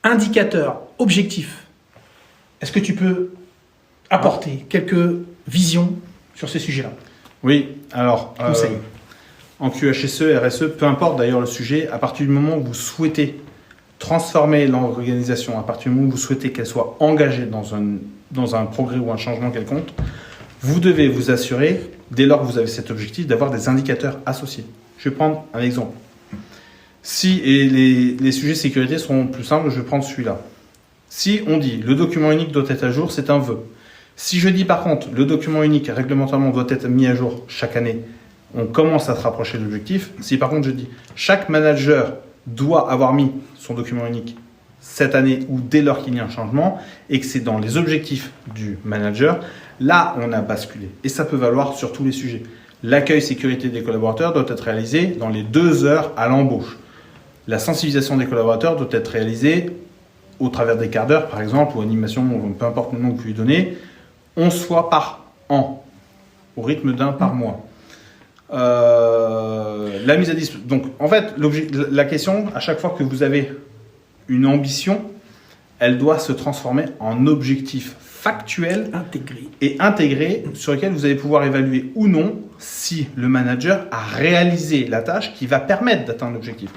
indicateurs, objectifs. Est-ce que tu peux apporter quelques visions sur ces sujets-là? Oui, alors, Conseil. en QHSE, RSE, peu importe d'ailleurs le sujet, à partir du moment où vous souhaitez transformer l'organisation, à partir du moment où vous souhaitez qu'elle soit engagée dans un progrès ou un changement quelconque, vous devez vous assurer, dès lors que vous avez cet objectif, d'avoir des indicateurs associés. Je vais prendre un exemple. Et les sujets sécurité seront plus simples, je vais prendre celui-là. Si on dit le document unique doit être à jour, c'est un vœu. Si je dis par contre le document unique réglementairement doit être mis à jour chaque année, on commence à se rapprocher de l'objectif. Si par contre je dis chaque manager doit avoir mis son document unique cette année ou dès lors qu'il y a un changement et que c'est dans les objectifs du manager, là on a basculé. Et ça peut valoir sur tous les sujets. L'accueil sécurité des collaborateurs doit être réalisé dans les 2 heures à l'embauche. La sensibilisation des collaborateurs doit être réalisée au travers des quarts d'heure, par exemple, ou animation, peu importe le nom que vous lui donnez, 11 fois par an, au rythme d'un par mois. La mise à disposition. Donc, en fait, la question, à chaque fois que vous avez une ambition, elle doit se transformer en objectif factuel et intégré sur lequel vous allez pouvoir évaluer ou non si le manager a réalisé la tâche qui va permettre d'atteindre l'objectif.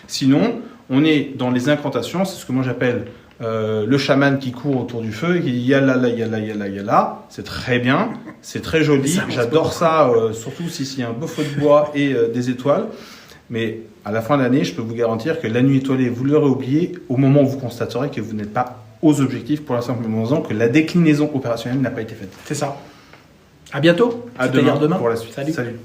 Sinon, on est dans les incantations, c'est ce que moi j'appelle le chaman qui court autour du feu et qui dit yalla, yalla, yalla, yalla. C'est très bien, c'est très joli, j'adore ça, surtout s'il y a un beau feu de bois et des étoiles. Mais à la fin de l'année, je peux vous garantir que la nuit étoilée, vous l'aurez oublié au moment où vous constaterez que vous n'êtes pas aux objectifs pour la simple raison que la déclinaison opérationnelle n'a pas été faite. C'est ça. À bientôt. À demain pour la suite. Salut. Salut.